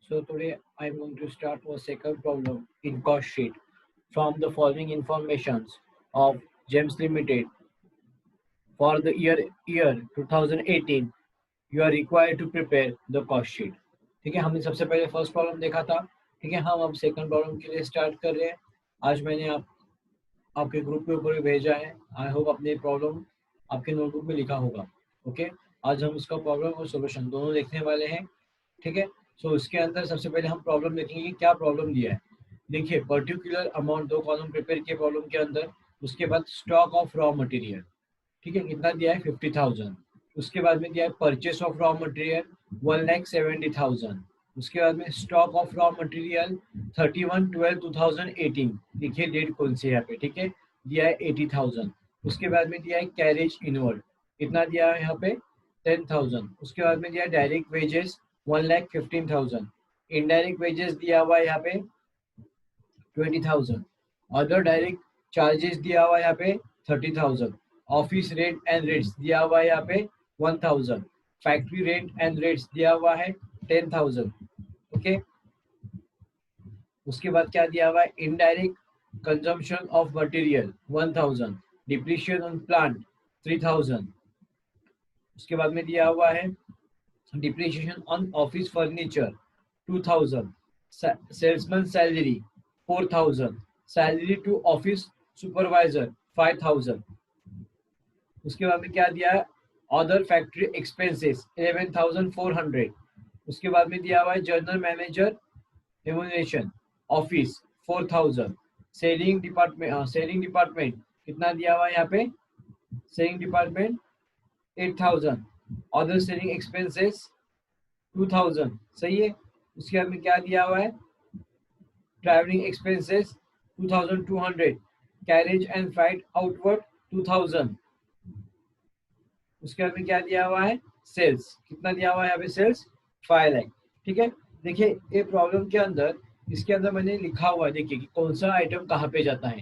So today I'm going to start our second problem in cost sheet from the following informations of GEMS Limited for the year 2018. You are required to prepare the cost sheet. ठीक है, हमने सबसे पहले first problem देखा था. ठीक है, हम अब सेकंड प्रॉब्लम के लिए स्टार्ट कर रहे हैं. आज मैंने आपके ग्रुप के ऊपर भी भेजा है. आई होप अपने प्रॉब्लम आपके नोटबुक में लिखा होगा. ओके, आज हम इसका प्रॉब्लम और सोल्यूशन दोनों देखने वाले हैं. ठीक है, सो इसके अंदर सबसे पहले हम प्रॉब्लम देखेंगे कि क्या प्रॉब्लम दिया है. देखिए, पर्टिकुलर अमाउंट, दो कॉलम प्रिपेयर किए प्रॉब्लम के अंदर. उसके बाद स्टॉक ऑफ रॉ मटेरियल. ठीक है, कितना दिया है 50,000. उसके बाद में दिया है परचेस ऑफ रॉ मटेरियल 1,70,000. उसके बाद में स्टॉक ऑफ रॉ मटेरियल 31/12/2018. देखिए डेट कौन सी है यहाँ पे. ठीक है, दिया है 80,000. उसके बाद में दिया है कैरेज इनवर्ड. कितना दिया है यहाँ पे 10,000. उसके बाद में दिया है डायरेक्ट वेजेस 1,15,000. इनडायरेक्ट वेजेस दिया हुआ है यहाँ पे 20,000. अदर डायरेक्ट चार्जेस दिया हुआ है यहाँ पे 30,000. ऑफिस रेट एंड रेट्स दिया हुआ है यहाँ पे 1,000. फैक्ट्री रेट एंड रेट्स दिया हुआ है 10,000. ओके, उसके बाद क्या दिया हुआ है indirect consumption of material 1,000. Depreciation on plant 3,000. उसके बाद में दिया हुआ है depreciation on office furniture 2,000. Salesman salary 4,000. Salary to office supervisor 5,000. उसके बाद में क्या दिया है अदर फैक्ट्री एक्सपेंसेस 11,400. उसके बाद में दिया हुआ है general manager remuneration office 4,000. Selling department कितना दिया हुआ है यहाँ पे selling department 8,000. Other selling expenses 2,000. सही है. उसके बाद में क्या दिया हुआ है travelling expenses 2,200. Carriage and freight outward 2,000. उसके बाद में क्या दिया हुआ है सेल्स. कितना दिया हुआ है यहाँ पे सेल्स 5 लाख. ठीक है, देखिए ये प्रॉब्लम के अंदर इसके अंदर मैंने लिखा हुआ है. देखिए कि कौन सा आइटम कहाँ पे जाता है.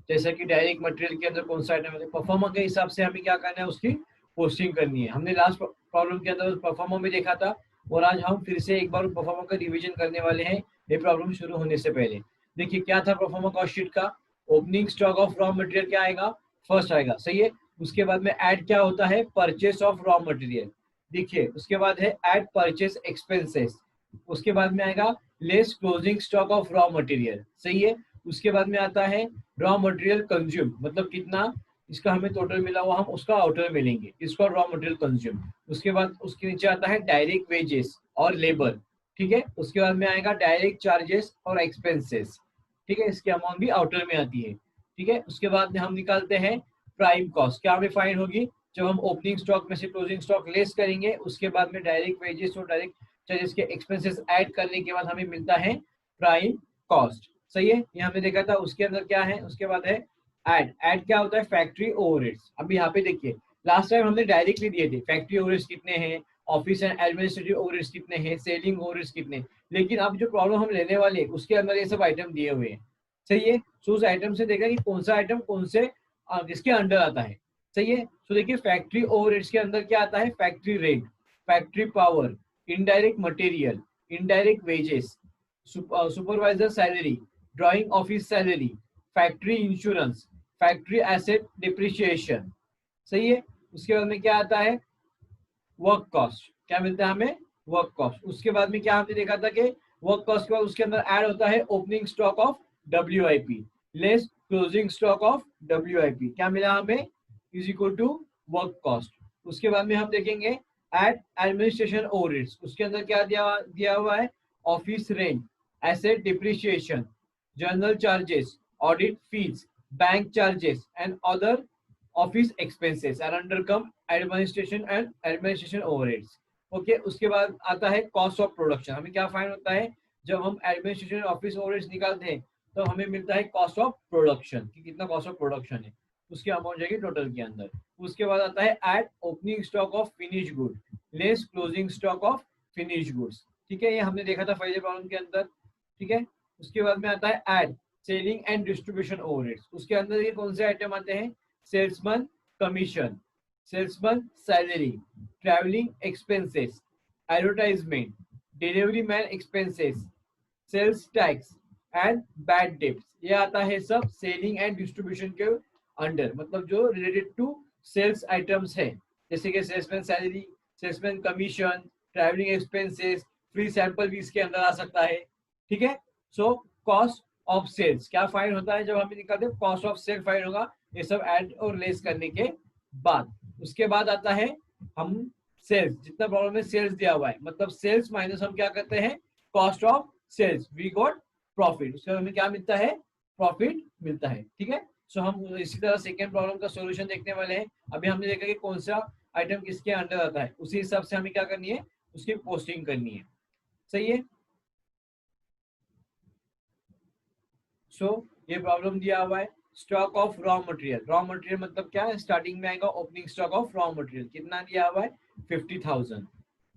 जैसा कि डायरेक्ट मटेरियल के अंदर कौन सा आइटम है, परफॉर्मर के हिसाब से हमें क्या करना है उसकी पोस्टिंग करनी है. हमने लास्ट प्रॉब्लम के अंदर परफॉर्मर में देखा था और आज हम फिर से एक बार परफॉर्मर का रिविजन करने वाले हैं ये प्रॉब्लम शुरू होने से पहले. देखिए क्या था परफॉर्मर कॉस्ट शीट का. Opening stock of raw material क्या आएगा फर्स्ट आएगा. सही है. उसके बाद में ऐड क्या होता है परचेस ऑफ रॉ मटेरियल. देखिए उसके बाद है ऐड परचेस एक्सपेंसेस. उसके बाद में आएगा less closing stock of raw material. सही है. उसके बाद में आता है रॉ मटेरियल कंज्यूम, मतलब कितना इसका हमें टोटल मिला हुआ हम उसका आउटर में लेंगे इसको रॉ मटेरियल कंज्यूम. उसके बाद उसके नीचे आता है डायरेक्ट वेजेस और लेबर. ठीक है. उसके बाद में आएगा डायरेक्ट चार्जेस और एक्सपेंसेस. ठीक है, इसकी अमाउंट भी आउटर में आती है. ठीक है. उसके बाद में हम निकालते हैं प्राइम कॉस्ट. क्या हमें फाइन होगी जब हम ओपनिंग स्टॉक में से क्लोजिंग स्टॉक लेस करेंगे. उसके बाद में डायरेक्ट वेजेस और डायरेक्ट चार्जेस के एक्सपेंसेस ऐड करने के बाद हमें मिलता है प्राइम कॉस्ट. सही है, ये हमने देखा था. उसके अंदर क्या है उसके बाद है ऐड क्या होता है फैक्ट्री ओवरहेड्स. अभी यहाँ पे देखिए लास्ट टाइम हमने डायरेक्टली दिए थे फैक्ट्री ओवरहेड्स कितने हैं, ऑफिस एंड एडमिनिस्ट्रेटिव ओवरहेड्स कितने हैं, सेलिंग ओवरहेड्स कितने. लेकिन अब जो प्रॉब्लम हम लेने वाले उसके अंदर ये सब आइटम दिए हुए हैं. सही है. सो उस आइटम से देखा कि कौन सा आइटम कौन से जिसके अंडर आता है. सही है. सो देखिए फैक्ट्री ओवरहेड्स के अंदर क्या आता है factory rent, factory power, indirect material, indirect wages, supervisor salary, drawing office salary, factory insurance, factory asset depreciation. सही है. उसके बाद में क्या आता है वर्क कॉस्ट. क्या मिलता है हमें वर्क कॉस्ट. उसके बाद में क्या हमने देखा था कि वर्क कॉस्ट के बाद उसके अंदर ऐड होता है opening stock of WIP less closing stock of WIP. क्या मिला हमें is equal to work cost. उसके बाद में हम देखेंगे एड एडमिनिस्ट्रेशन ओवरहेड्स. उसके अंदर क्या दिया हुआ है office rent, asset depreciation, general charges, audit fees, bank charges and other office expenses and under come administration overheads. Okay. उसके बाद आता है कॉस्ट ऑफ प्रोडक्शन. हमें क्या फाइन होता है जब हम एडमिनिस्ट्रेशन ऑफिस ओवरहेड्स निकालते हैं तो हमें मिलता है कॉस्ट ऑफ प्रोडक्शन कि कितना कॉस्ट ऑफ प्रोडक्शन है. उसकी अमाउंट जाएगी टोटल के अंदर. उसके बाद आता है add opening stock of finish good less closing stock of finish goods. ठीक है, ये हमने देखा था पहले प्रॉब्लम के अंदर. ठीक है. उसके बाद में आता है add selling and distribution overheads. उसके अंदर ये कौन से आइटम आते हैं salesman commission, salesman salary, travelling expenses, advertisement, delivery man expenses, sales tax and bad debts, ये आता है सब सेलिंग एंड डिस्ट्रीब्यूशन के अंडर, मतलब जो रिलेटेड टू सेल्स आइटम्स है, जैसे कि salesman salary, salesman commission, travelling expenses, free sample भी इसके अंदर आ सकता है। ठीक है, सो कॉस्ट ऑफ सेल्स क्या फाइन होता है, जब हम निकालते हैं कॉस्ट ऑफ सेल फाइन होगा, ये सब ऐड और लेस करने के बाद। उसके बाद आता है हम सेल्स, जितना प्रॉब्लम में सेल्स दिया हुआ है, मतलब सेल्स माइनस हम क्या करते हैं cost of sales, we got profit, उसके बाद हमें क्या मिलता है प्रॉफिट मिलता है। ठीक है, सो हम इसी तरह सेकेंड प्रॉब्लम का सॉल्यूशन देखने वाले हैं। अभी हमने देखा कि कौन सा आइटम किसके अंडर आता है, उसी हिसाब से हमें क्या करनी है उसकी पोस्टिंग करनी है। सही है, सो ये प्रॉब्लम दिया हुआ है stock of raw material. Raw material मतलब क्या है, स्टार्टिंग में आएगा opening stock of raw material, कितना दिया हुआ है 50,000।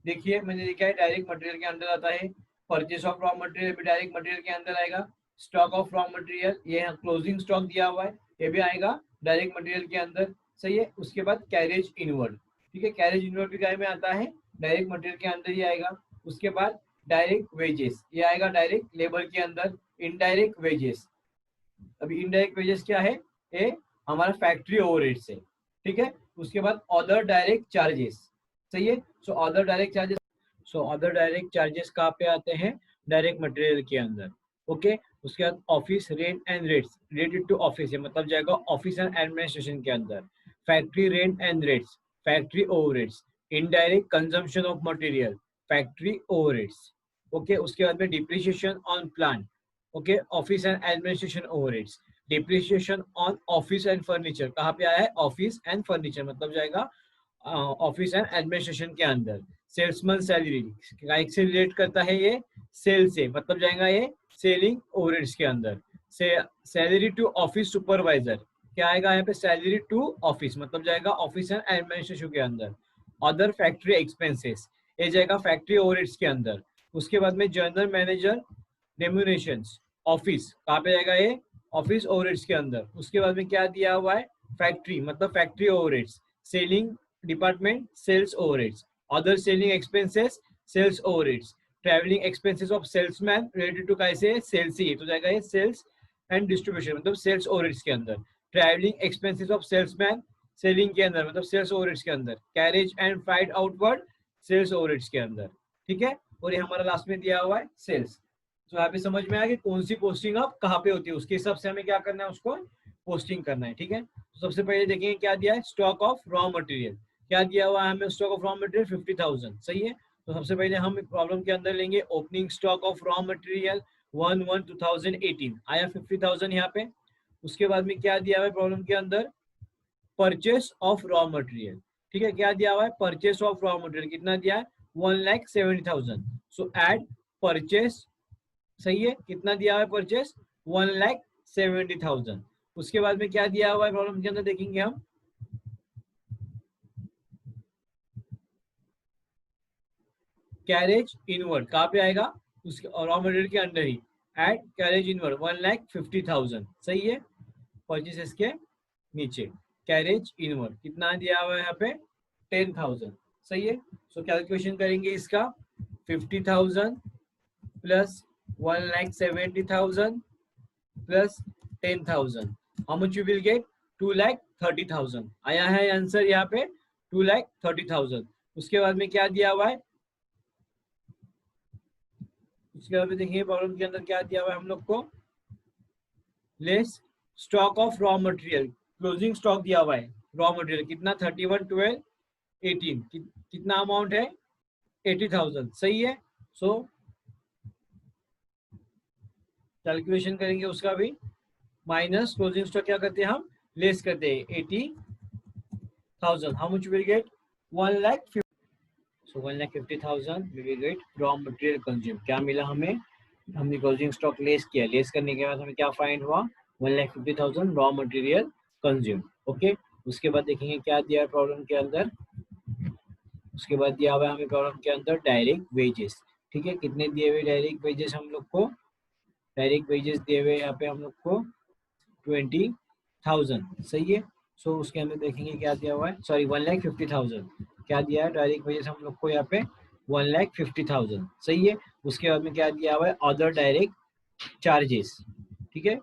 देखिए मैंने लिखा है डायरेक्ट मटेरियल के अंदर आता है, परचेस ऑफ रॉ मटेरियल भी डायरेक्ट मटेरियल के अंदर आएगा, स्टॉक ऑफ रॉ मटेरियल ये क्लोजिंग स्टॉक दिया हुआ है, ये भी आएगा डायरेक्ट मटेरियल के अंदर। सही है, उसके बाद कैरेज इनवर्ड, ठीक है, कैरेज इनवर्ड भी काय में आता है डायरेक्ट मटेरियल के अंदर ही आएगा। उसके बाद डायरेक्ट वेजेस, ये आएगा डायरेक्ट लेबर के अंदर। इनडायरेक्ट वेजेस, अभी इनडायरेक्ट वेजेस क्या है, ये हमारा फैक्ट्री ओवरहेड्स है। ठीक है, उसके बाद अदर डायरेक्ट चार्जेस। सही है, so other direct charges, so other direct charges कहाँ पे आते हैं डायरेक्ट मटेरियल के अंदर। ओके, उसके बाद office rent and rates, related to office है, मतलब जाएगा ऑफिस एंड एडमिनिस्ट्रेशन के अंदर। Factory rent and rates, factory overheads. Indirect consumption of material, factory overheads. Okay, उसके बाद में depreciation on plant, okay, office and administration overheads. Depreciation on office and furniture, कहाँ पे आया है ऑफिस एंड फर्नीचर, मतलब जाएगा ऑफिस एंड एडमिनिस्ट्रेशन के अंदर। सेल्समैन सैलरी से रिलेट करता है ये सेल से, मतलब जाएगा ये सेलिंग ओवरहेड्स के अंदर। सैलरी टू ऑफिस सुपरवाइजर, क्या आएगा यहाँ पे सैलरी टू ऑफिस, मतलब जाएगा ऑफिस एंड एडमिनिस्ट्रेशन के अंदर। अदर फैक्ट्री एक्सपेंसेस, ये जाएगा फैक्ट्री ओवरहेड्स के अंदर। उसके बाद में जनरल मैनेजर रेम्यूनरेशंस, ऑफिस कहाँ पे जाएगा ये ऑफिस ओवरहेड्स के अंदर। उसके बाद में क्या दिया हुआ है फैक्ट्री, मतलब factory overheads. Selling department sales overheads. Other selling expenses sales overheads. Travelling expenses of salesman related to कैसे सेल्स ही, तो जाएगा ये सेल्स एंड डिस्ट्रीब्यूशन, मतलब सेल्स ओवरहेड्स के अंदर। Travelling expenses of salesman selling के अंदर, मतलब सेल्स ओवरहेड्स के अंदर। Carriage and freight outward sales overheads के अंदर। ठीक है, और ये हमारा लास्ट में दिया हुआ है सेल्स। तो यहाँ पे समझ में आया कि कौन सी पोस्टिंग अब कहाँ पे होती है, उसके हिसाब से हमें क्या करना है उसको पोस्टिंग करना है। ठीक है, तो सबसे पहले देखेंगे क्या दिया है स्टॉक ऑफ रॉ मटेरियल, क्या दिया हुआ है हमें स्टॉक ऑफ रॉ मटेरियल 50,000। सही है, तो सबसे पहले हम प्रॉब्लम के अंदर लेंगे opening stock of raw material 1/1/2018 आया 50,000 यहाँ पे। उसके बाद में क्या दिया हुआ है प्रॉब्लम के अंदर परचेस ऑफ रॉ मटेरियल। ठीक है, क्या दिया हुआ है परचेस ऑफ रॉ मटेरियल, कितना दिया है 1,70,000। सो एड परचेस, सही है, कितना दिया हुआ है परचेस 1,70,000। उसके बाद में क्या दिया हुआ है प्रॉब्लम के अंदर देखेंगे हम कैरेज इनवर्ड, कहाँ पे आएगा उसके रॉ मटेरियल के अंडर ही। Add carriage inward 1,50,000। सही है, परचेसेस के नीचे कैरेज इनवर्ड कितना दिया हुआ है यहाँ पे 10,000। सही है, सो कैलकुलेशन करेंगे इसका 50,000 plus 1,70,000 plus 10,000, how much you will gate 2,30,000। आया है आंसर यहाँ पे 2,30,000। उसके बाद में क्या दिया हुआ है, उसके बाद में देखिए प्रॉब्लम के अंदर क्या दिया हुआ है हम लोग को less stock of raw material, closing stock दिया हुआ है रॉ मटेरियल कितना 31/12/18, कितना अमाउंट है 80,000। सही है, सो कैलकुलेशन करेंगे उसका भी, माइनस क्लोजिंग स्टॉक क्या करते हैं हम लेस करते हैं 80,000, how much will get 1,50,000। So 1,50,000 we will get raw material consumed, क्या मिला हमें, हमने क्लोजिंग स्टॉक लेस किया, लेस करने के बाद हमें क्या फाइंड हुआ 1,50,000 रॉ मटेरियल कंज्यूम। ओके, उसके बाद देखेंगे क्या दिया है प्रॉब्लम के अंदर, उसके बाद दिया हुआ है हमें प्रॉब्लम के अंदर डायरेक्ट वेजेस। ठीक है, कितने दिए हुए डायरेक्ट वेजेस हम लोग को, डायरेक्ट वेजेस दिए हुए यहाँ पे हम लोग को 20,000। सही है, सो उसके अंदर देखेंगे क्या दिया हुआ है, सॉरी 1,50,000 क्या दिया है डायरेक्ट वेजेस हम लोग को यहाँ पे 1,50,000, सही है। उसके बाद में क्या दिया हुआ है, अदर डायरेक्ट चार्जेस, ठीक है।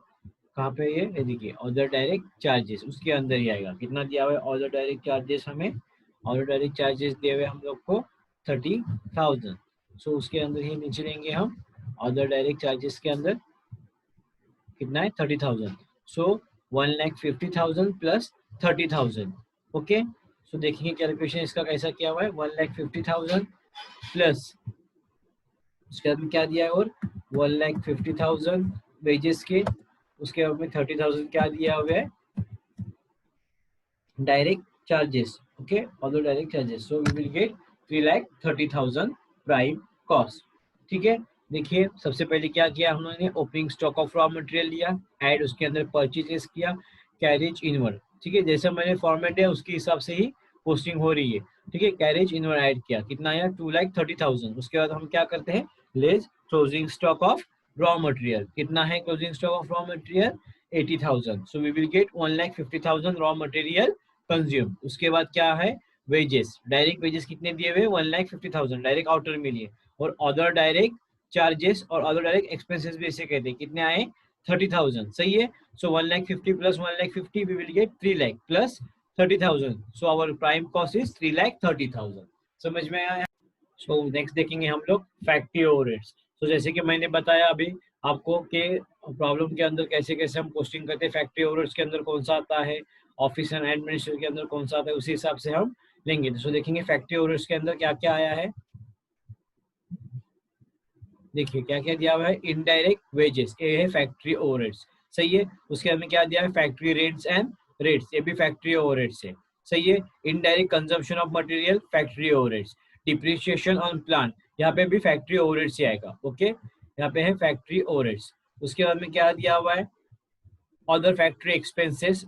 कहाँ पे ये देखिए अदर डायरेक्ट चार्जेस, उसके अंदर ही आएगा। कितना दिया हुआ है अदर डायरेक्ट चार्जेस हमें, अदर डायरेक्ट चार्जेस दिए हुए हम लोग को 30,000। सो उसके अंदर ही नीचे लेंगे हम, अदर डायरेक्ट चार्जेस के अंदर कितना है 30,000। सो 1,50,000 प्लस 30,000, ओके। सो देखेंगे कैलकुलेशन इसका कैसा किया हुआ है, 1,50,000 प्लस उसके बाद में क्या दिया है, और 1,50,000 वेजेस के, उसके बाद में 30,000 क्या दिया हुआ है, direct charges, okay, all direct charges. So we will get 3,30,000 prime cost, ठीक है। देखिए सबसे पहले क्या किया हम लोगों ने, opening stock of raw material लिया, ऐड उसके अंदर परचेजेस किया, कैरेज इनवर्ड, ठीक है, जैसा मैंने फॉर्मेट है उसके हिसाब से ही पोस्टिंग हो रही है, ठीक है। कैरेज इनवर्ड ऐड किया, कितना आया 2,30,000। उसके बाद हम क्या करते हैं, less closing stock of raw material, कितना है closing stock of raw material 80,000। So we will get 1,50,000 raw material consume. उसके बाद क्या है, वेजेस, डायरेक्ट वेजेस कितने दिए हुए 1,50,000 डायरेक्ट आउटर में लिए, और अदर डायरेक्ट चार्जेस और अदर डायरेक्ट एक्सपेंसेस भी इसे कहते हैं, कितने आए 30,000, सही है। So 1,50,000 plus 1,50,000 we will get 3,00,000 plus 30,000। So our prime cost is 3,30,000। समझ में आया। सो नेक्स्ट देखेंगे हम लोग फैक्ट्री ओवरहेड्स। तो जैसे कि मैंने बताया अभी आपको कि प्रॉब्लम के अंदर कैसे कैसे हम पोस्टिंग करते हैं, फैक्ट्री ओवरहेड्स के अंदर कौन सा आता है, ऑफिस एंड एडमिनिस्ट्रेशन के अंदर कौन सा आता है, उसी हिसाब से हम लेंगे। तो देखेंगे फैक्ट्री ओवरहेड्स के अंदर क्या क्या आया है। देखिए क्या क्या दिया हुआ है, इनडायरेक्ट वेजेस, ये है फैक्ट्री ओवरहेड्स, सही है। उसके अंदर क्या दिया है, फैक्ट्री रेंट्स एंड रेट्स, ये भी फैक्ट्री ओवरहेड्स है, सही है। Indirect consumption of material, factory overheads. Depreciation on plant, यहाँ पे भी फैक्ट्री ओवरहेड्स ही आएगा, ओके, यहाँ पे है फैक्ट्री ओवरहेड्स। उसके बाद में क्या दिया हुआ है, अदर फैक्ट्री एक्सपेंसेस,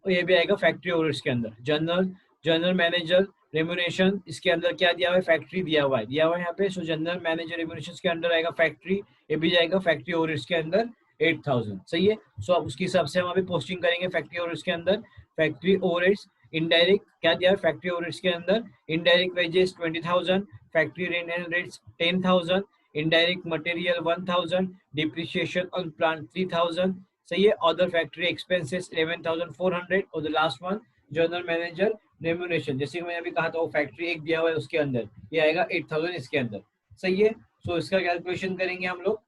ये भी आएगा फैक्ट्री ओवरहेड्स के अंदर। जनरल जनरल मैनेजर रेम्यूनरेशन, इसके अंदर क्या दिया हुआ है, फैक्ट्री दिया हुआ है यहाँ पे। सो जनरल मैनेजर रेम्यूनरेशन के अंदर आएगा फैक्ट्री, ये भी जाएगा फैक्ट्री ओवरहेड्स के अंदर 8,000, सही है। सो अब उसके हिसाब से हम अभी पोस्टिंग करेंगे फैक्ट्री ओवरहेड्स के अंदर। फैक्ट्री ओवरहेड्स इनडायरेक्ट क्या दिया है फैक्ट्री ओवरहेड्स के अंदर, indirect wages 20,000, factory rent and rates 10,000, indirect material 1,000, depreciation on plant 3,000, सही है। अदर फैक्ट्री एक्सपेंसेस 11,400, और the last one general manager remuneration, जैसे कि मैंने अभी कहा था वो फैक्ट्री एक दिया हुआ है उसके अंदर, ये आएगा 8,000 इसके अंदर, सही है। सो इसका कैलकुलेशन करेंगे हम लोग,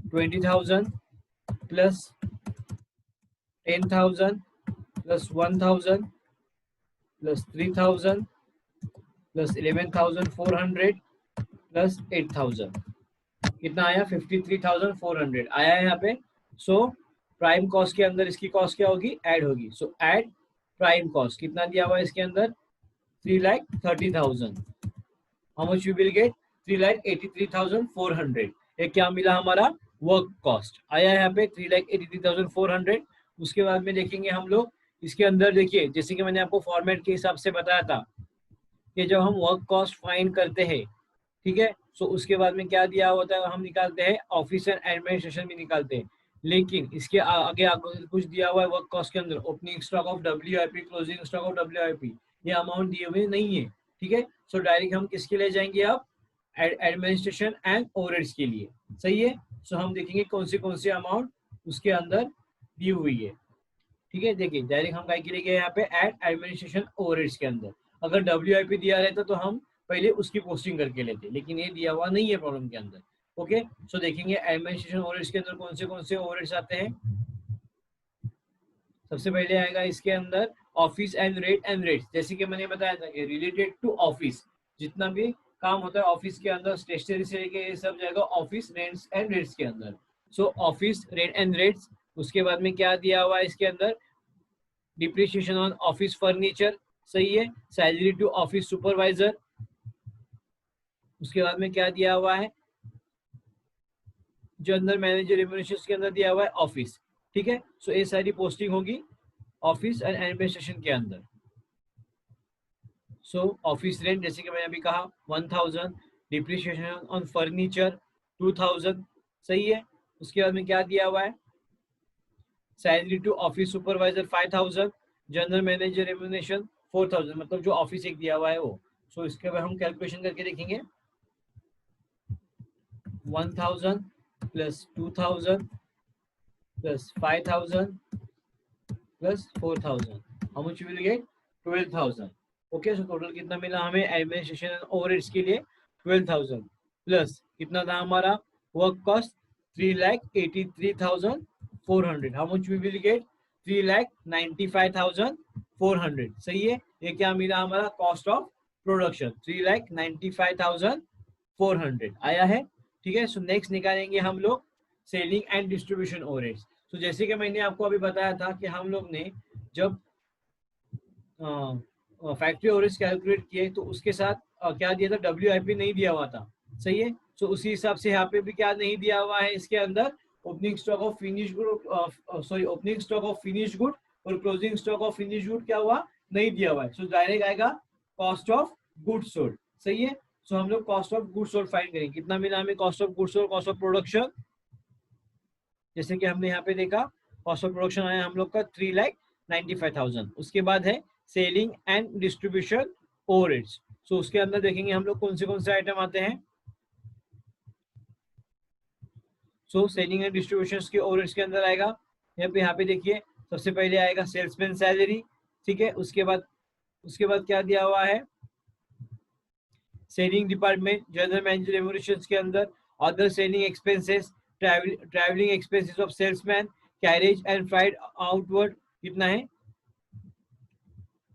20,000 plus 10,000 plus 1,000 plus 3,000 plus 11,400 plus 8,000, कितना आया 53,400 आया है यहाँ पे। सो प्राइम कॉस्ट के अंदर इसकी कॉस्ट क्या होगी, ऐड होगी। सो ऐड प्राइम कॉस्ट, कितना दिया हुआ है इसके अंदर 3,30,000। How much we will get 3,83,400। ये क्या मिला हमारा, वर्क कॉस्ट आया यहाँ पे 3,83,400। उसके बाद में देखेंगे हम लोग इसके अंदर, देखिए जैसे कि मैंने आपको फॉर्मेट के हिसाब से बताया था कि जब हम वर्क कॉस्ट फाइंड करते हैं, ठीक है, सो उसके बाद में क्या दिया होता है, हम निकालते हैं ऑफिस एंड एडमिनिस्ट्रेशन भी निकालते हैं। लेकिन इसके आगे आपको कुछ दिया हुआ है वर्क कॉस्ट के अंदर, opening stock of WIP, closing stock of WIP, ये अमाउंट दिए हुए नहीं है, ठीक है। सो डायरेक्ट हम किसके लिए जाएंगे, आप एडमिनिस्ट्रेशन एंड ओवरहेड्स के लिए, सही है। सो हम देखेंगे कौन से अमाउंट उसके अंदर दी हुई है, ठीक है। देखिए डायरेक्ट हम क्या के लिए गए यहाँ पे, एडमिनिस्ट्रेशन ओवरहेड्स के अंदर। अगर WIP दिया रहता तो हम पहले उसकी पोस्टिंग करके लेते, लेकिन ये दिया हुआ नहीं है प्रॉब्लम के अंदर, ओके। सो देखेंगे एडमिनिस्ट्रेशन ओवरहेड्स के अंदर कौन से ओवरहेड्स आते हैं। सबसे पहले आएगा इसके अंदर ऑफिस एंड रेट्स, जैसे कि मैंने बताया था कि रिलेटेड टू ऑफिस, जितना भी काम होता है ऑफिस के अंदर, स्टेशनरी से लेके ये सब जाएगा ऑफिस रेंट्स एंड रेट्स के अंदर। सो ऑफिस रेंट एंड रेट्स, उसके बाद में क्या दिया हुआ है इसके अंदर, डिप्रिसिएशन ऑन ऑफिस फर्नीचर, सही है। सैलरी टू ऑफिस सुपरवाइजर, उसके बाद में क्या दिया हुआ है, जनरल मैनेजर रेम्यूनरेशन के अंदर दिया हुआ है ऑफिस, ठीक है। सो ये सारी पोस्टिंग होगी ऑफिस एंड एडमिनिस्ट्रेशन के अंदर। सो ऑफिस रेंट जैसे कि मैंने अभी कहा 1,000, डिप्रिसिएशन ऑन फर्नीचर 2,000, सही है। उसके बाद में क्या दिया हुआ है, salary to office supervisor 5,000, general manager remuneration 4,000, मतलब जो ऑफिस एक दिया हुआ है वो, सो इसके बाद हम कैलकुलेशन करके देखेंगे 1000 plus 2000 plus 5000 plus 4000, how much will gate 12000। Okay, so total कितना मिला हमें एडमिनिस्ट्रेशन एंड ओवरहेड्स के लिए 12000 प्लस कितना था हमारा work cost 3,83,400, how much we will get 3,95,400। सही है, ये क्या मिला हमारा कॉस्ट ऑफ प्रोडक्शन 3,95,400 आया है। ठीक है, सो नेक्स्ट निकालेंगे हम लोग सेलिंग एंड डिस्ट्रीब्यूशन ओवरहेड्स। तो जैसे कि मैंने आपको अभी बताया था कि हम लोग ने जब फैक्ट्री ओवरहेड्स कैलकुलेट किए तो उसके साथ क्या दिया था, WIP नहीं दिया हुआ था। सही है, तो उसी हिसाब से यहाँ पे भी क्या नहीं दिया हुआ है इसके अंदर, opening stock of finish good, sorry opening stock of finish good और closing stock of finish good क्या हुआ, नहीं दिया हुआ है। सो डायरेक्ट आएगा कॉस्ट ऑफ गुड सोल्ड। सही है, सो हम लोग cost of good sold find करेंगे। कितना मिला हमें cost of good sold, cost of production, जैसे कि हमने यहाँ पे देखा कॉस्ट ऑफ प्रोडक्शन आया हम लोग का 3,95,000। उसके बाद है सेलिंग एंड डिस्ट्रीब्यूशन ओवरहेड्स। सो उसके अंदर देखेंगे हम लोग कौन से आइटम आते हैं। सो सेलिंग एंड डिस्ट्रीब्यूशन के ओवरहेड्स के अंदर आएगा यहाँ पे देखिए सबसे पहले आएगा सेल्समैन सैलरी। ठीक है, उसके बाद क्या दिया हुआ है, selling department general manager remunerations के अंदर other selling expenses, travelling expenses of salesman, carriage and freight outward कितना है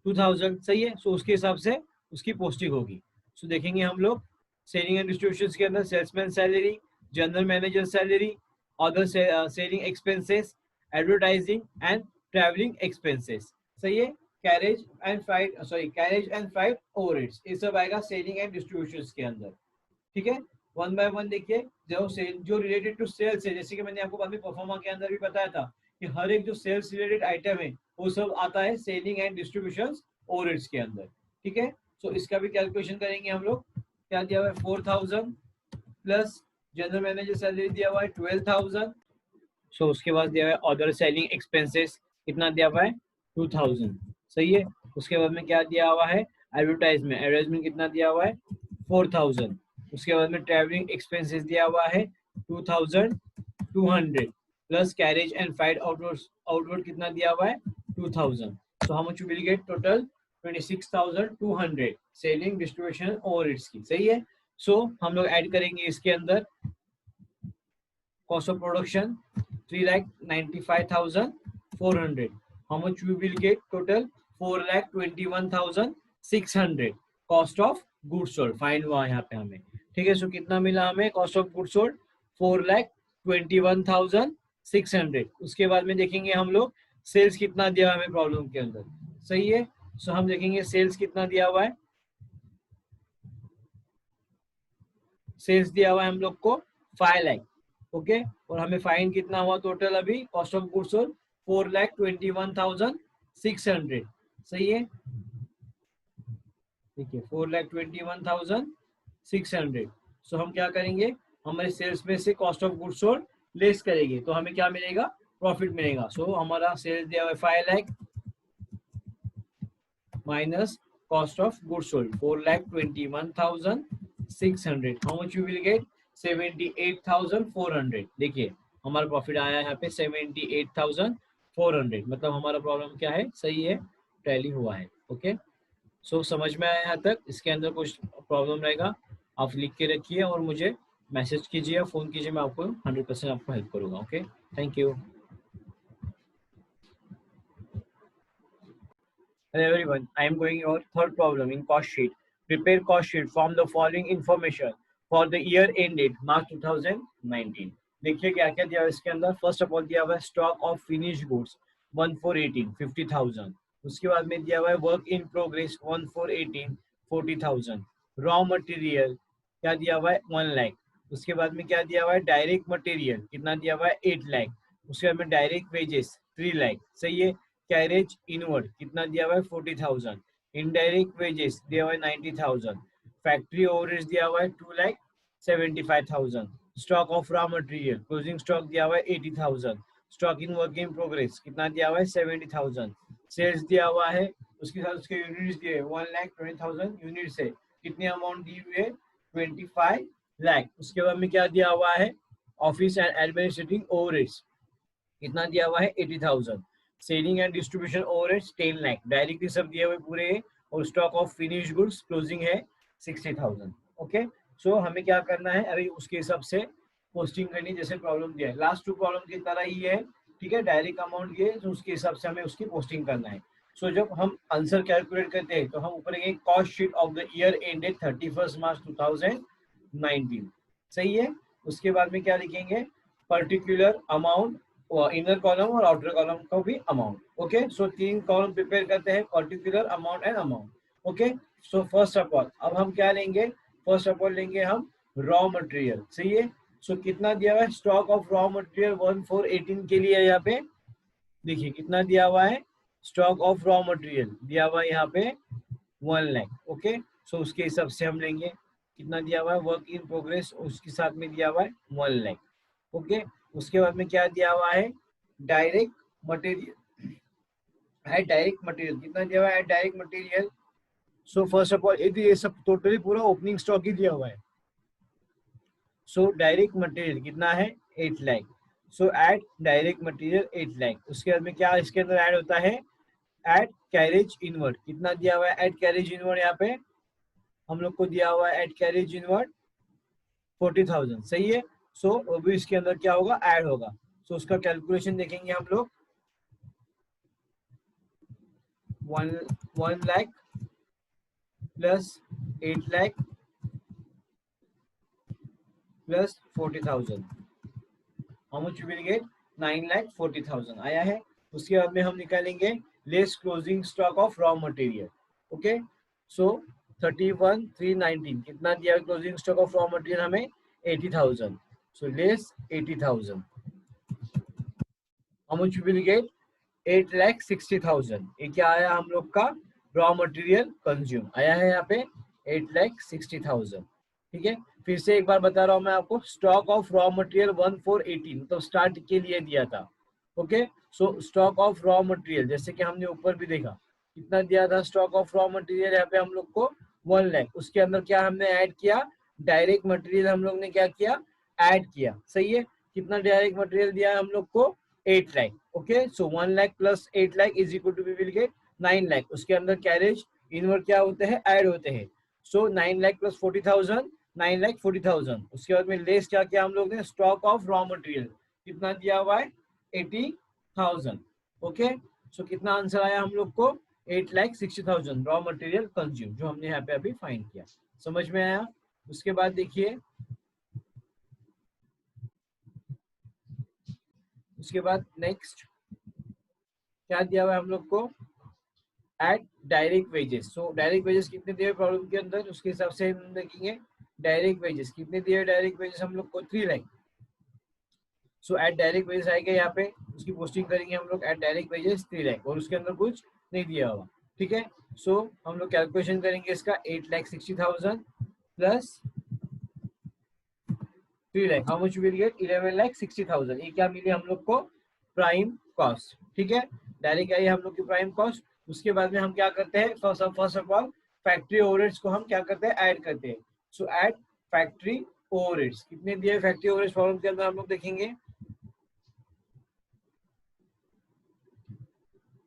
2000। सही है, सो उसके हिसाब से उसकी पोस्टिंग होगी। सो देखेंगे हम लोग सेलिंग एंड डिस्ट्रीब्यूशन के अंदर salesman salary, general manager salary, other selling expenses, advertising and travelling expenses. सही है, कैरेज एंड फ्राइट ओवरहेड्स, ये सब आएगा सेलिंग एंड डिस्ट्रीब्यूशन के अंदर। ठीक है, वन बाय वन देखिए जो रिलेटेड टू सेल्स है, जैसे कि मैंने आपको बाद में परफॉर्मा के अंदर भी बताया था कि हर एक जो सेल्स रिलेटेड आइटम है वो सब आता है सेलिंग एंड डिस्ट्रीब्यूशन ओवरहेड्स के अंदर। ठीक है, सो इसका भी कैलकुलेशन करेंगे हम लोग। क्या दिया हुआ है 4000 प्लस जनरल मैनेजर सैलरी दिया हुआ है 12,000। सो उसके बाद दिया हुआ है अदर सेलिंग एक्सपेंसेस, कितना दिया हुआ है 2000। सही है, उसके बाद में क्या दिया हुआ है एडवर्टाइजमेंट कितना दिया हुआ है 4000। उसके बाद में ट्रैवलिंग एक्सपेंसेस दिया हुआ है 2200 plus carriage and freight outward कितना दिया हुआ है 2000। सो how much will get total 26,200 selling distribution overheads की। सही है, सो हम लोग ऐड करेंगे इसके अंदर cost of production 3,95,400, how much we will get total 4,21,600 cost of goods sold find हुआ यहाँ पे हमें। ठीक है, सो कितना मिला हमें कॉस्ट ऑफ गुड्स सोल्ड 4,21,600। उसके बाद में देखेंगे हम लोग सेल्स कितना दिया हमें प्रॉब्लम के अंदर। सही है, सो हम देखेंगे सेल्स कितना दिया हुआ है, सेल्स दिया हुआ है हम लोग को 5 लाख। ओके, और हमें फाइन कितना हुआ टोटल अभी कॉस्ट ऑफ गुड्स सोल्ड 4,21,600। सही है, ठीक है 4,21,600। सो हम क्या करेंगे, हमारे सेल्स में से cost of goods sold less करेंगे तो हमें क्या मिलेगा, प्रॉफिट मिलेगा। सो हमारा सेल्स दिया हुआ है 5 lakh minus cost of goods sold 4,21,600, how much you will gate 78,400। देखिए हमारा प्रॉफिट आया यहाँ पे 78,400, मतलब हमारा प्रॉब्लम क्या है, सही है, टैली हुआ है। ओके, सो समझ में आया यहाँ तक। इसके अंदर कुछ प्रॉब्लम रहेगा आप लिख के रखिए और मुझे मैसेज कीजिए या फोन कीजिए, मैं आपको 100% आपको हेल्प करूँगा। Okay, thank you. Hello everyone, I am going your third problem in cost sheet. Prepare cost sheet from the following information for the year ended March 2019. देखिए क्या क्या दिया हुआ इसके अंदर। फर्स्ट ऑफ ऑल दिया हुआ है स्टॉक ऑफ फिनिश गुड्स 1,418 50,000। उसके बाद में दिया हुआ है work in progress 1,418 40,000। Raw material क्या दिया हुआ है 1 लाख। उसके बाद में क्या दिया हुआ है डायरेक्ट मटेरियल कितना दिया हुआ है 8 लाख। उसके बाद में डायरेक्ट वेजेस 3 लाख। सही है, कैरेज इनवर्ड कितना दिया हुआ है 40,000। इनडायरेक्ट वेजेस दिया हुआ है 90,000। फैक्ट्री ओवरहेड्स दिया हुआ है 2,75,000। Stock of raw material closing stock दिया हुआ है 80,000। Stock in work in progress कितना दिया हुआ है 70,000। सेल्स दिया हुआ है उसके साथ उसके यूनिट्स दिए 1,20,000 यूनिट्स है, कितनी अमाउंट दी हुई है 25 लाख। उसके बाद में क्या दिया हुआ है ऑफिस एंड एडमिनिस्ट्रेटिंग ओवरहेड्स, कितना दिया हुआ है 80,000। Selling and distribution overheads 10 lakh, directly सब दिए हुए पूरे हैं। और stock of finish goods closing है 60,000। ओके, सो हमें क्या करना है अभी उसके हिसाब से पोस्टिंग करनी, जैसे प्रॉब्लम दिया है लास्ट 2 प्रॉब्लम की तरह ही है, ठीक है। डायरेक्ट अमाउंट दिए तो उसके हिसाब से हमें उसकी पोस्टिंग करना है। सो जब हम आंसर कैलकुलेट करते हैं तो हम ऊपर एक cost sheet of the year ended 31 मार्च 2019, सही है। उसके बाद में क्या लिखेंगे पर्टिकुलर अमाउंट, इनर कॉलम और आउटर कॉलम का भी अमाउंट। ओके, सो 3 कॉलम प्रिपेयर करते हैं, particular amount and amount. Okay, so first of all अब हम क्या लेंगे, फर्स्ट ऑफ ऑल लेंगे हम रॉ मटेरियल, सही है। सो कितना दिया हुआ है स्टॉक ऑफ रॉ मटेरियल 1418 के लिए, यहाँ पे देखिए कितना दिया हुआ है स्टॉक ऑफ रॉ मटेरियल दिया हुआ है यहाँ पे 1 लाख। ओके, सो उसके हिसाब से हम लेंगे कितना दिया हुआ है वर्क इन प्रोग्रेस, उसके साथ में दिया हुआ है 1 लाख। ओके, उसके बाद में क्या दिया हुआ है डायरेक्ट मटेरियल, है डायरेक्ट मटेरियल कितना दिया हुआ है direct material. So first of all ये सब टोटली पूरा ओपनिंग स्टॉक ही दिया हुआ है। सो डायरेक्ट मटेरियल कितना है 8 लाख। सो एड डायरेक्ट मटेरियल 8 लाख। उसके बाद में क्या इसके अंदर ऐड होता है एड कैरेज इनवर्ड, कितना दिया हुआ है एड कैरेज इनवर्ड, यहाँ पे हम लोग को दिया हुआ है एड कैरेज इनवर्ड 40,000, सही है। सो अभी इसके अंदर क्या होगा ऐड होगा। सो उसका कैलकुलेशन देखेंगे हम लोग 1 lakh plus 8 lakh plus 40,000, how much you will get 9,40,000 आया है। उसके बाद में हम निकालेंगे less closing stock of raw material. Okay, so 31,319 कितना दिया closing stock of raw material हमें 80,000। So less 80,000, how much you will get 8,60,000। ये क्या आया हम लोग का रॉ मटेरियल कंज्यूम आया है यहाँ पे 8,60,000। ठीक है, फिर से एक बार बता रहा हूँ मैं आपको स्टॉक ऑफ रॉ मटेरियल 1418 तो स्टार्ट के लिए दिया था। Okay, so stock of raw material जैसे कि हमने ऊपर भी देखा कितना दिया था स्टॉक ऑफ रॉ मटेरियल यहाँ पे हम लोग को 1 लाख। उसके अंदर क्या हमने ऐड किया डायरेक्ट मटेरियल, हम लोग ने क्या किया ऐड किया, सही है। कितना डायरेक्ट मटेरियल दिया हम लोग को 8 lakh. Okay, so 1 lakh plus 8 lakh is equal to we will get 9 lakh. उसके अंदर कैरेज इनवर्ड क्या होते हैं ऐड होते हैं। सो 9 लाख प्लस 40,000 9,40,000। उसके बाद में लेस क्या किया हम लोग ने स्टॉक ऑफ रॉ मटेरियल कितना दिया हुआ है 80,000। ओके, सो कितना आंसर आया हम लोग को 8,60,000 रॉ मटेरियल कंज्यूम, जो हमने यहाँ पे अभी फाइंड किया। समझ में आया। उसके बाद देखिए उसके बाद नेक्स्ट क्या दिया हुआ है हम लोग को at direct wages. So direct wages कितने दिए प्रॉब्लम के अंदर उसके हिसाब से हम देखेंगे डायरेक्ट वेजेस कितने दिए डायरेक्ट वेजेस हम लोग को 3 लाख। सो एट डायरेक्ट वेजेस आएगा यहाँ पे, उसकी पोस्टिंग करेंगे हम लोग एट डायरेक्ट वेजेस 3 लाख और उसके अंदर कुछ नहीं दिया हुआ। ठीक है, सो हम लोग कैलकुलेशन करेंगे इसका 8,60,000 plus 3 lakh, how much will gate 11,60,000। ये क्या मिले हम लोग को प्राइम कॉस्ट। ठीक है, डायरेक्ट आई हम लोग की प्राइम कॉस्ट। उसके बाद में हम क्या करते हैं first of all factory overheads को हम क्या करते हैं ऐड करते हैं। सो ऐड फैक्ट्री ओवरहेड्स कितने दिए फैक्ट्री ओवरहेड्स फॉर्म के अंदर हम लोग देखेंगे,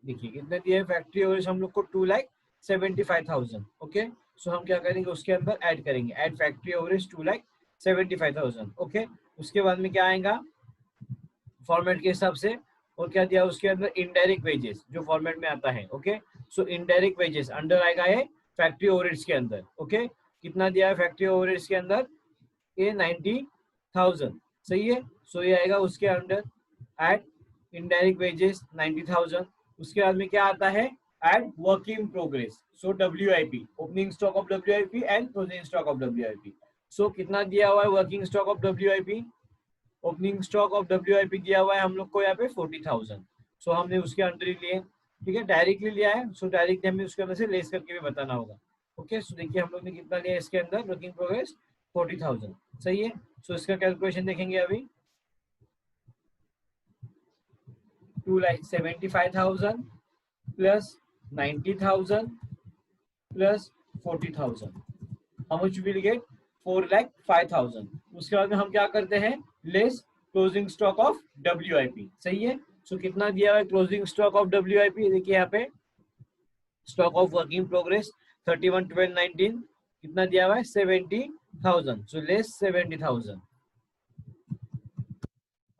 देखिए कितने दिए फैक्ट्री ओवरहेड्स हम लोग को 2,75,000। ओके, सो हम क्या करेंगे उसके अंदर ऐड करेंगे ऐड फैक्ट्री ओवरहेड्स 2,75,000। ओके, उसके बाद में क्या आएगा फॉर्मेट के हिसाब से, और क्या दिया उसके अंदर इनडायरेक्ट वेजेस जो फॉर्मेट में आता है। ओके, सो इनडायरेक्ट वेजेस अंडर आएगा है फैक्ट्री ओवरहेड्स के अंदर। ओके, कितना दिया है फैक्ट्री ओवरहेड्स के अंदर ये 90,000, सही है। सो ये आएगा उसके अंडर एड इनडायरेक्ट वेजेस 90,000। उसके बाद में क्या आता है add work in progress. So WIP opening stock of WIP and closing stock of WIP। So कितना दिया हुआ है working stock of WIP, opening stock of WIP दिया हुआ है हम लोग को यहाँ पे 40,000। सो हमने उसके अंदर ही लिए, ठीक है डायरेक्टली लिया है। सो डायरेक्टली हमें उसके अंदर से लेस करके भी बताना होगा। ओके, सो देखिए हम लोग ने कितना लिया इसके अंदर वर्किंग प्रोग्रेस 40,000, सही है। सो इसका कैलकुलेशन देखेंगे अभी 2,75,000 plus 90,000 plus 40,000, how much will gate 4,05,000। उसके बाद में हम क्या करते हैं, less closing stock of WIP, सही है। सो कितना दिया हुआ है क्लोजिंग स्टॉक ऑफ WIP, देखिए यहाँ पे स्टॉक ऑफ वर्किंग प्रोग्रेस 31/12/19 कितना दिया हुआ है 70,000, so less 70,000,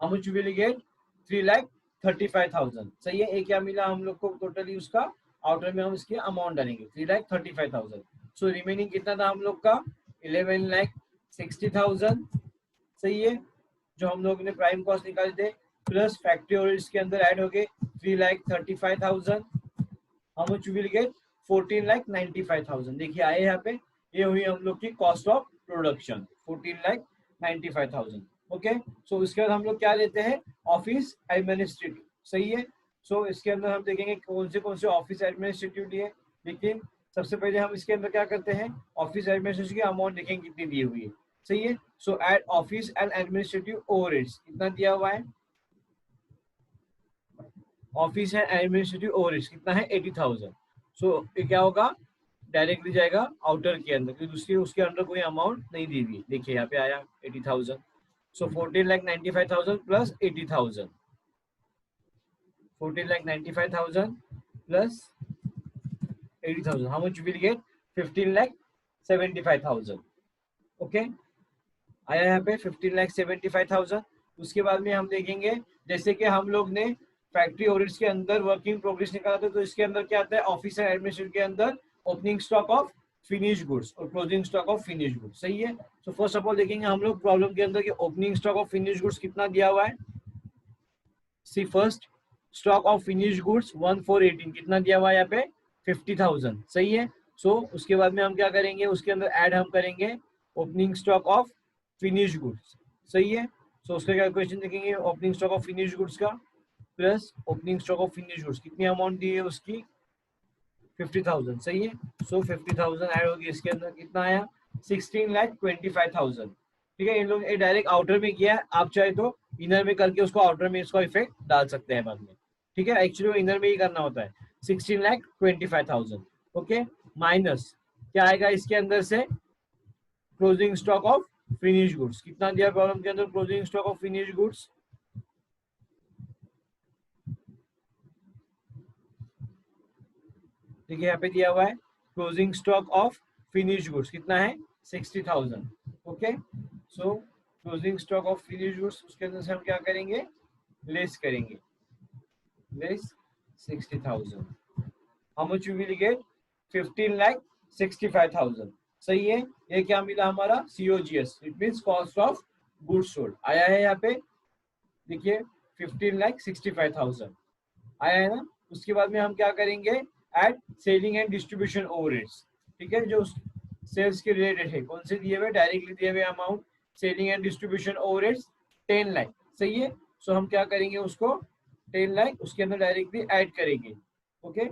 how much will get 3,35,000, सही है। एक क्या मिला हम लोग को टोटली, उसका आउटर में हम इसकी अमाउंट डालेंगे 3,35,000। सो रिमेनिंग कितना था हम लोग का 11,60,000, सही है, जो हम लोग ने प्राइम कॉस्ट निकाले थे, प्लस फैक्ट्री और इसके अंदर ऐड हो गए 3,35,000, हाउ मच विल गेट 14,95,000। देखिए आए यहाँ पे, ये हुई हम लोग की कॉस्ट ऑफ प्रोडक्शन 14,95,000। ओके, सो इसके बाद हम लोग क्या लेते हैं, ऑफिस एडमिनिस्ट्रेटिव, सही है। सो इसके अंदर हम देखेंगे कौन से ऑफिस एडमिनिस्ट्रेटिव लिए, लेकिन सबसे पहले हम इसके अंदर क्या करते हैं, ऑफिस एडमिनिस्ट्रेटिव की अमाउंट देखेंगे कितनी दी हुई है, सही है। So at office and administrative overheads कितना दिया हुआ है, ऑफिस एंड एडमिनिस्ट्रेटिव ओवरहेड्स कितना है 80,000। सो ये क्या होगा, डायरेक्टली जाएगा आउटर के अंदर, क्योंकि दूसरी उसके अंदर कोई अमाउंट नहीं दी हुई, देखिए यहाँ पे आया 80,000। सो 14,95,000 plus 80,000, 14,95,000 plus 80,000, how much will gate 15,75,000। Okay, आया यहाँ पे 15,75,000। उसके बाद में हम देखेंगे, जैसे कि हम लोग ने फैक्ट्री ओवरहेड्स के अंदर वर्किंग प्रोग्रेस निकाला था, तो इसके अंदर क्या आता है, ऑफिस एंड एडमिनिस्ट्रेशन के अंदर opening stock of finish goods और closing stock of finish goods, सही है। तो फर्स्ट ऑफ ऑल देखेंगे हम लोग प्रॉब्लम के अंदर कि opening stock of finish goods कितना दिया हुआ है, see first stock of finish goods 1418 कितना दिया हुआ है यहाँ पे 50,000, सही है। सो उसके बाद में हम क्या करेंगे, उसके अंदर ऐड हम करेंगे opening stock of finish goods, सही है। सो उसका क्या क्वेश्चन देखेंगे, opening stock of finish goods का plus opening stock of finish goods, कितनी अमाउंट दी है उसकी 50,000, सही है। सो 50,000 ऐड होगी इसके अंदर, कितना आया 16,25,000, ठीक है। इन लोग डायरेक्ट आउटर में किया है, आप चाहे तो इनर में करके उसको आउटर में इसका इफेक्ट डाल सकते हैं बाद में, ठीक है। एक्चुअली इनर में ही करना होता है 16,25,000, ओके। माइनस क्या आएगा इसके अंदर से, closing stock of finish goods कितना दिया प्रॉब्लम के अंदर, closing stock of finish goods, देखिए यहाँ पे दिया हुआ है closing stock of finish goods कितना है 60,000, okay. So closing stock of finish goods, उसके अंदर से हम क्या करेंगे, लेस करेंगे, less 60,000, how much you will gate 15,65,000, सही है। ये क्या मिला हमारा COGS, it means cost of goods sold आया है यहाँ पे, देखिए 15,65,000 आया है ना। उसके बाद में हम क्या करेंगे, at selling and distribution overheads, ठीक है, जो सेल्स के रिलेटेड है, कौन से दिए हुए, डायरेक्टली दिए हुए amount, selling and distribution overheads 10 lakh, सही है। सो हम क्या करेंगे, उसको 10 लाख उसके अंदर डायरेक्टली ऐड करेंगे, okay.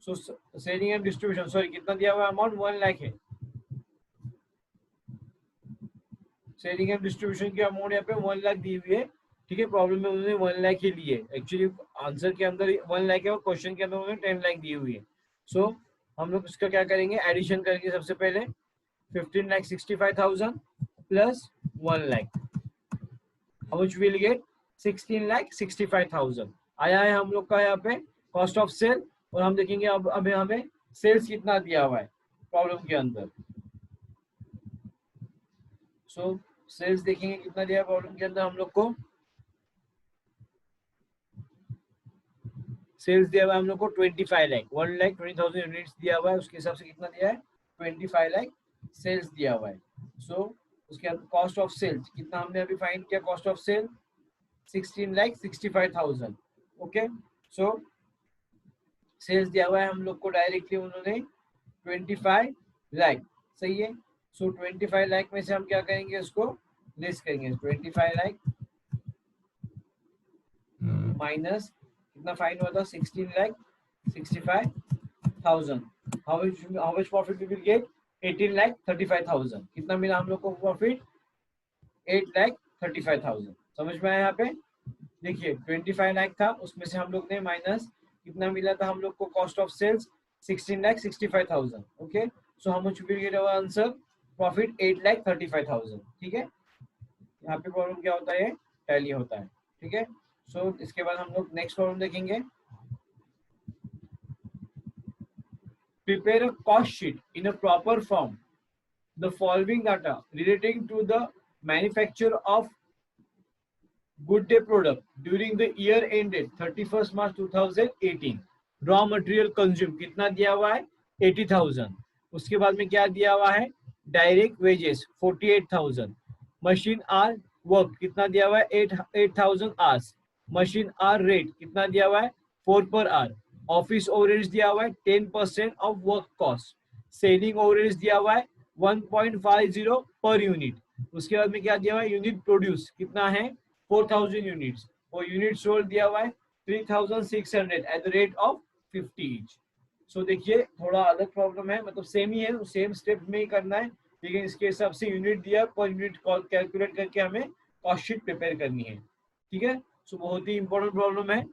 So selling and distribution, sorry कितना दिया हुआ अमाउंट 1 लाख है, सेलिंग एंड डिस्ट्रीब्यूशन की अमाउंट यहाँ पे 1 लाख दी हुई है, ठीक है। प्रॉब्लम में उन्होंने 1 लाख ही लिए, एक्चुअली आंसर के अंदर 1 लाख है और क्वेश्चन के अंदर उन्होंने 10 लाख दी हुई है। सो हम लोग इसका क्या करेंगे, एडिशन करेंगे सबसे पहले 15,65,000 plus 1 lakh, how much will gate 16,65,000 आया है हम लोग का यहाँ पे कॉस्ट ऑफ सेल। और हम देखेंगे अब हमें सेल्स कितना दिया हुआ है प्रॉब्लम के अंदर, सो सेल्स देखेंगे कितना दिया है प्रॉब्लम के अंदर हम लोग को, सेल्स दिया हुआ है हम लोग को 25 लाख, 1,20,000 यूनिट्स दिया हुआ है, उसके हिसाब से कितना दिया है 25 लाख सेल्स दिया हुआ है। सो उसके अंदर कॉस्ट ऑफ सेल्स कितना हमने अभी फाइंड किया, cost of sale 16,65,000, okay. So sales दिया हुआ है हम लोग को डायरेक्टली उन्होंने 25 लाख, सही है। सो 25 लाख में से हम क्या करेंगे, उसको लेस करेंगे, 25 लाख माइनस कितना फाइन हुआ था 16,65,000, how much profit we will get 18,35,000, कितना मिला हम लोग को प्रॉफिट 8,35,000, समझ में आया यहाँ पे। देखिए 25 लाख था, उसमें से हम लोग ने माइनस कितना मिला था हम लोग को cost of sales 16,65,000. Okay, so how much will get our answer, profit 8,35,000. ठीक है, यहाँ पे प्रॉब्लम क्या होता है, टैली होता है. ठीक है, सो इसके बाद हम लोग नेक्स्ट प्रॉब्लम देखेंगे. Prepare a cost sheet in a proper form. The following data relating to the manufacture of good day product during the year ended 31st March 2018. Raw material consumed कितना दिया हुआ है, 80,000. उसके बाद में क्या दिया हुआ है, direct wages 48,000. Machine hour work कितना दिया हुआ है, 8,000 आवर्स. मशीन आर रेट कितना दिया हुआ है, 4 पर आवर. ऑफिस ओवरहेड्स दिया हुआ है 10% of work cost. Selling overheads दिया हुआ है 1.50 पर यूनिट. उसके बाद में क्या दिया हुआ है, यूनिट प्रोड्यूस कितना है, 4,000 यूनिट्स. और यूनिट सोल्ड दिया हुआ है 3,600 at the rate of 50 each. So देखिए थोड़ा अलग प्रॉब्लम है, मतलब सेम ही है, सेम स्टेप में ही करना है, लेकिन इसके हिसाब से यूनिट दिया पर यूनिट कैलकुलेट करके हमें कॉस्ट शीट प्रिपेयर करनी है. ठीक है, सो बहुत ही इंपॉर्टेंट प्रॉब्लम है.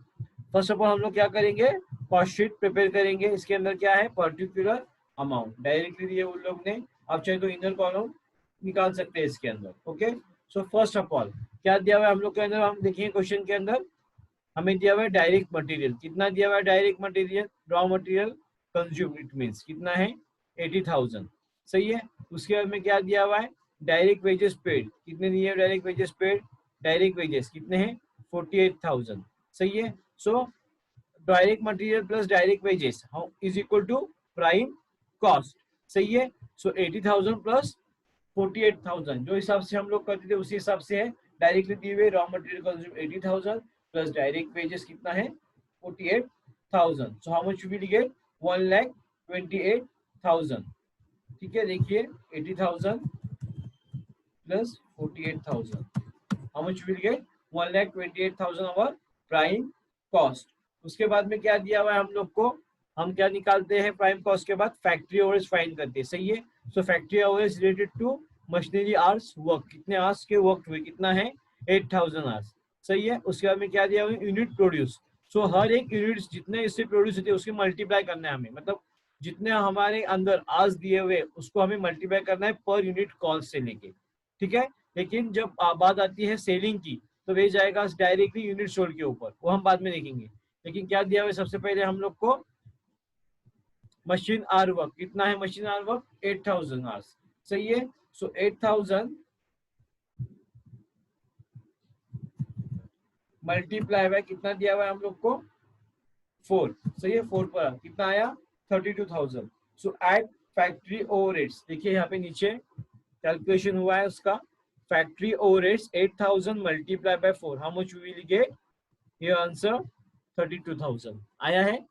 फर्स्ट ऑफ ऑल हम लोग क्या करेंगे, कॉस्ट शीट प्रिपेयर करेंगे. इसके अंदर क्या है, पर्टिकुलर अमाउंट डायरेक्टली दिए उन लोग ने, आप चाहे तो इनर कॉलम निकाल सकते हैं इसके अंदर. Okay, so first of all क्या दिया हुआ है हम लोग के अंदर, हम देखिए क्वेश्चन के अंदर हमें दिया हुआ है डायरेक्ट मटेरियल. कितना दिया हुआ है direct material, raw material consume, it means कितना है, 80,000. सही है. उसके बाद में क्या दिया हुआ है, डायरेक्ट वेजेस पेड, कितने दिए हैं direct wages paid, direct wages कितने हैं, 48,000. सही है. So direct material plus direct wages is equal to prime cost. सही है. सो 80,000 प्लस 48,000, जो हिसाब से हम लोग करते थे उसी हिसाब से है. डायरेक्टली दिए हुए raw material consume 80,000 plus direct wages कितना है, 48,000. सो हाउ मच विल गेट, 1,28,000. ठीक है, देखिए 80,000 plus 48,000, how much will gate, 1,28,000 our prime cost. उसके बाद में क्या दिया हुआ है हम लोग को, हम क्या निकालते हैं प्राइम कॉस्ट के बाद, फैक्ट्री ओवरहेड्स फाइंड करते हैं. सही है. So factory overheads related to machinery hours work, कितने आवर्स के वर्क हुए, कितना है, 8,000 आवर्स. सही है. उसके बाद में क्या दिया हुआ है, यूनिट प्रोड्यूस. सो हर एक यूनिट जितने इससे प्रोड्यूस होते हैं उसके मल्टीप्लाई करना है हमें, मतलब जितने हमारे अंदर आवर्स दिए हुए उसको हमें मल्टीप्लाई करना है पर यूनिट कॉस्ट से लेके. ठीक है. लेकिन जब बात आती है सेलिंग की तो वे जाएगा डायरेक्टली यूनिट सोल्ड के ऊपर, वो हम बाद में देखेंगे. लेकिन क्या दिया हुआ है सबसे पहले हम लोग को, मशीन आर वर्क कितना है, मशीन आर वर्क 8,000 आवर्स. सही है. सो 8,000 मल्टीप्लाई बाय कितना दिया हुआ है हम लोग को, 4. सही है. 4 पर कितना आया, 32,000. सो एट फैक्ट्री ओवरहेड्स, देखिए यहाँ पे नीचे कैलकुलेशन हुआ है उसका, factory overheads 8,000 multiply by 4, how much will gate, ये आंसर 32,000 आया है.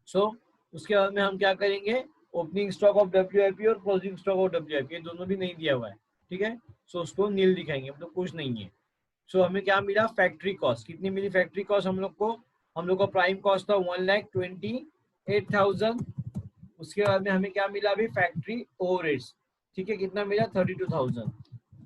सो उसके बाद में हम क्या करेंगे, ओपनिंग स्टॉक ऑफ WIP और क्लोजिंग स्टॉक ऑफ WIP, ये दोनों भी नहीं दिया हुआ है. ठीक है. सो उसको नील दिखाएंगे, मतलब कुछ नहीं है. सो हमें क्या मिला, फैक्ट्री कॉस्ट कितनी मिली, फैक्ट्री कॉस्ट हम लोग को प्राइम कॉस्ट था 1,28,000. उसके बाद में हमें क्या मिला अभी, फैक्ट्री ओवरहेड्स. ठीक है, कितना मिला, 32,000.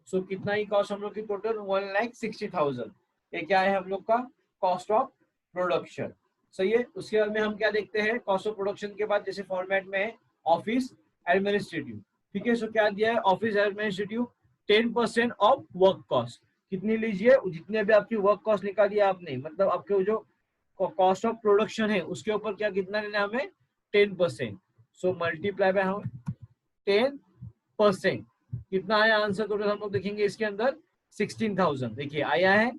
सो कितना ही कॉस्ट हम लोग की टोटल, 1,60,000. ये क्या है हम लोग का, कॉस्ट ऑफ प्रोडक्शन. सही है. उसके बाद में हम क्या देखते हैं, कॉस्ट ऑफ प्रोडक्शन के बाद जैसे फॉर्मेट में है ऑफिस एडमिनिस्ट्रेटिव. ठीक है. सो क्या दिया है, office administrative 10% of work cost. कितनी लीजिए, जितने भी आपकी वर्क कॉस्ट निकाली है आपने, मतलब आपके जो कॉस्ट ऑफ प्रोडक्शन है उसके ऊपर क्या कितना लेना हमें, 10%. सो मल्टीप्लाई बाय हम 10%, कितना आया आंसर टोटल हम लोग देखेंगे इसके अंदर, 16,000. देखिए आया है.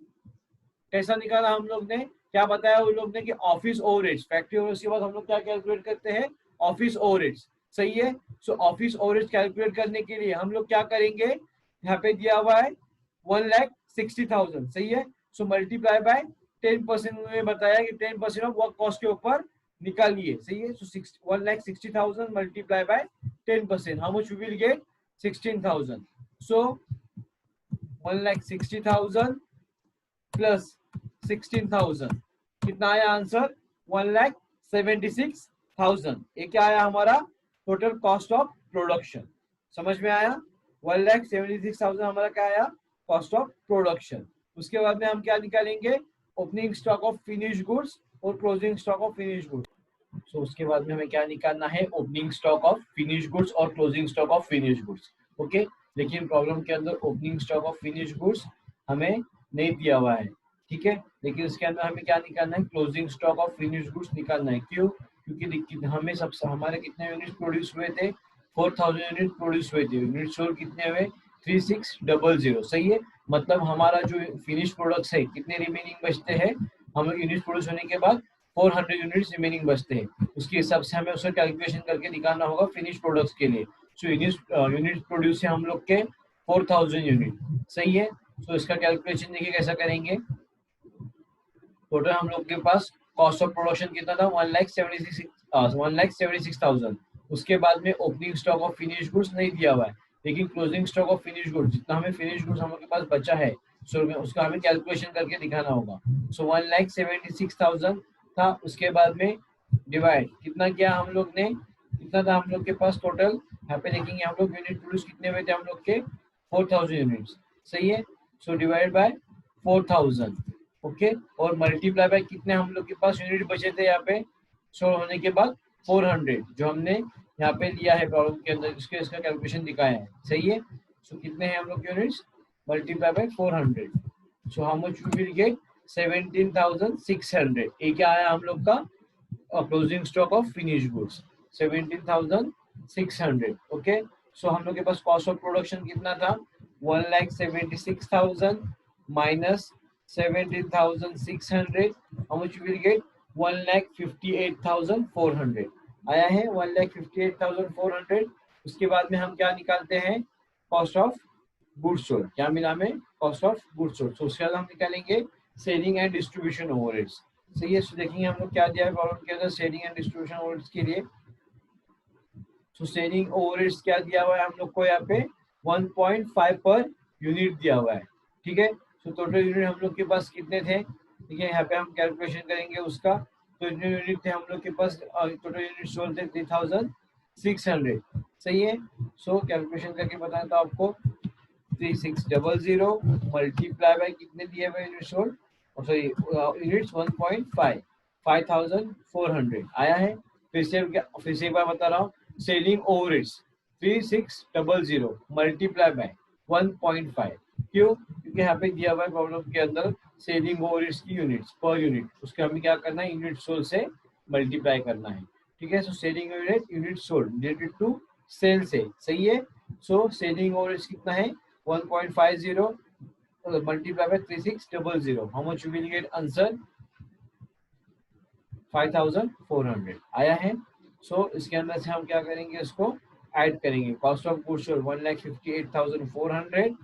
कैसा निकाला हम लोग ने, क्या बताया उन लोग ने कि ऑफिस ओवरहेड्स, फैक्ट्री ओवरहेड्स के बाद हम लोग क्या कैलकुलेट करते हैं, ऑफिस ओवरहेड्स. सही है. सो ऑफिस ओवरहेड्स कैलकुलेट करने के लिए हम लोग क्या करेंगे, यहाँ पे दिया हुआ है 1,60,000. सही है. सो मल्टीप्लाई बाय 10%, उन्होंने बताया कि 10% ऑफ वर्क कॉस्ट के ऊपर निकालिए. सही है. So 1,60,000 multiply by 10%, how much we will get, 16,000. So 1,60,000 plus 16,000, कितना आया आंसर, 1,76,000. ये क्या आया हमारा, टोटल कॉस्ट ऑफ प्रोडक्शन. समझ में आया, 1,76,000 हमारा क्या आया, कॉस्ट ऑफ प्रोडक्शन. उसके बाद में हम क्या निकालेंगे, opening stock of finish goods और closing stock of finish goods. So उसके बाद में हमें क्या निकालना है, opening stock of finish goods और closing stock of finish goods. Okay, लेकिन प्रॉब्लम के अंदर opening stock of finish goods हमें नहीं दिया हुआ है, ठीक है, लेकिन इसके अंदर हमें क्या निकालना है, closing stock of finish goods निकालना है। क्यों? क्योंकि हमें सबसे हमारे कितने यूनिट प्रोड्यूस हुए थे, 4000 यूनिट प्रोड्यूस हुए थे, यूनिट सोल्ड कितने हुए, 3600। सही है, मतलब हमारा जो फिनिश प्रोडक्ट्स है कितने रिमेनिंग बचते हैं, हमें यूनिट प्रोड्यूस होने के बाद 400 यूनिट्स रिमेनिंग बचते हैं, उसके हिसाब से हमें उसका कैलकुलेशन करके दिखाना होगा फिनिश प्रोडक्ट्स के लिए। सो यूनिट प्रोड्यूस है हम लोग के 4000 यूनिट। सही है, सो इसका कैलकुलेशन देखिए कैसा करेंगे। टोटल हम लोग के पास कॉस्ट ऑफ प्रोडक्शन कितना था, 1,76,000। उसके बाद में opening stock of finish goods नहीं दिया हुआ है, लेकिन closing stock of finish goods जितना हमें फिनिश गुड्स हम लोग के पास बचा है, सो उसका हमें कैलकुलेशन करके दिखाना होगा। सो 1,76,000 था, उसके बाद में डिवाइड कितना किया हम लोग ने, कितना था हम लोग के पास टोटल, यहाँ पे देखेंगे हम लोग यूनिट प्रोड्यूस कितने हुए थे हम लोग के, 4000 यूनिट्स। सही है, सो डिवाइड बाय 4000। ओके, और मल्टीप्लाई बाय कितने हम लोग के पास यूनिट बचे थे यहाँ पे, सो होने के बाद 400 जो हमने यहाँ पे लिया है प्रॉब्लम के अंदर, इसके इसका कैलकुलेशन दिखाया है। सही है, सो कितने हैं हम लोग units, multiply by 400। So how much we will get, 17,600। ये क्या आया हम लोग का closing stock of finish goods, 17,600। Okay, so हम लोग के पास कॉस्ट ऑफ प्रोडक्शन कितना था, 1,76,000 minus 17,600, how much you will get, 1,58,400 आया है, 1,58,400। उसके बाद में हम क्या निकालते हैं, कॉस्ट ऑफ गुड्स सोल्ड, क्या मिला हमें, कॉस्ट ऑफ गुड्स सोल्ड। तो उसके बाद हम निकालेंगे सेलिंग एंड डिस्ट्रीब्यूशन ओवरहेड्स। सही है, देखेंगे हम लोग क्या दिया है प्रॉब्लम के अंदर सेलिंग एंड डिस्ट्रीब्यूशन ओवरहेड्स के लिए। तो सेलिंग ओवरहेड्स क्या दिया हुआ है हम लोग को यहाँ पे, 1.5 पर यूनिट दिया हुआ है, ठीक है। तो टोटल यूनिट हम लोग के पास कितने थे, ठीक है, यहाँ पे हम कैलकुलेशन करेंगे उसका। तो इतने यूनिट थे हम लोग के पास, टोटल यूनिट सोल्ड थे 3,600। सही है, सो कैलकुलेशन करके बताता हूँ आपको, 3600 मल्टीप्लाई बाय कितने दिए हुए यूनिट सोल्ड, सॉरी यूनिट्स 1.5, 5,400 आया है। फिर से एक बार बता रहा हूँ, सेलिंग ओवरहेड्स 3600 मल्टीप्लाई बाय 1.5। क्यों? क्योंकि यहाँ पे दिया हुआ है प्रॉब्लम के अंदर सेलिंग ओवरहेड्स की यूनिट्स पर यूनिट, उसके हमें क्या करना है, यूनिट सोल्ड से मल्टीप्लाई करना है, ठीक है। So selling overhead unit sold related to sale से। सही है, सो सेलिंग ओवरहेड्स कितना है, 1.50 multiply by 3600, how much you will get, answer 5,400 आया है। सो इसके अंदर से हम क्या करेंगे, इसको ऐड करेंगे, cost of goods sold 1,58,400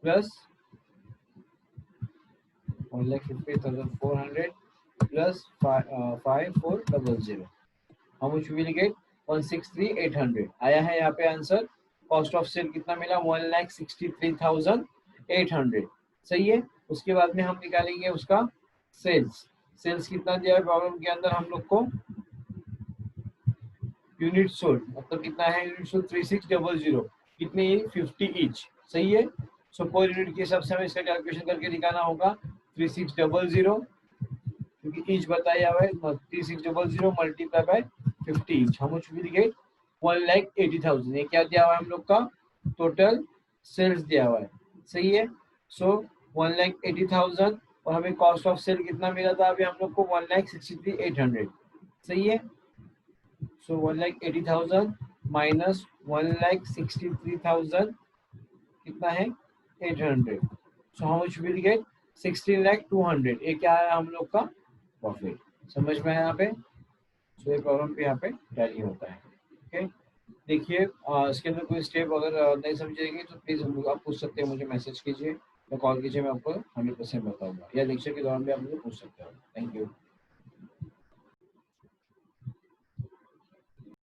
plus 1,58,400 plus 5,400, how much will gate, 1,63,800 आया है यहाँ पे आंसर। कॉस्ट ऑफ सेल कितना मिला, 1,63,800। सही है, उसके बाद में हम निकालेंगे उसका सेल्स। सेल्स कितना दिया है प्रॉब्लम के अंदर हम लोग को, यूनिट सोल्ड, मतलब कितना है यूनिट सोल्ड 3600, कितने, 50 ईच। सही है, सो पर यूनिट के हिसाब से हमें इसका कैलकुलेशन करके दिखाना होगा, 3600 क्योंकि ईच बताया हुआ है, 3600 multiply by 50 each, how much will gate, 1,80,000। ये क्या दिया हुआ है हम लोग का, टोटल सेल्स दिया हुआ है। सही है, सो 1,80,000 और हमें कॉस्ट ऑफ सेल कितना मिला था अभी हम लोग को, 1,63,800। सही है, सो 1,80,000 माइनस 1,63,000 कितना है, 800। सो हाउ मच विल गेट, 16,200। ये क्या है हम लोग का प्रॉफिट। समझ में है यहाँ पे, सो ये प्रॉब्लम पे यहाँ पे टैली होता है। ओके, देखिए इसके अंदर कोई स्टेप अगर नहीं समझेगी तो प्लीज आप पूछ सकते हैं, मुझे मैसेज कीजिए या कॉल कीजिए, मैं आपको 100% बताऊंगा, या लेक्चर के दौरान भी आप मुझे पूछ सकते हो। Thank you.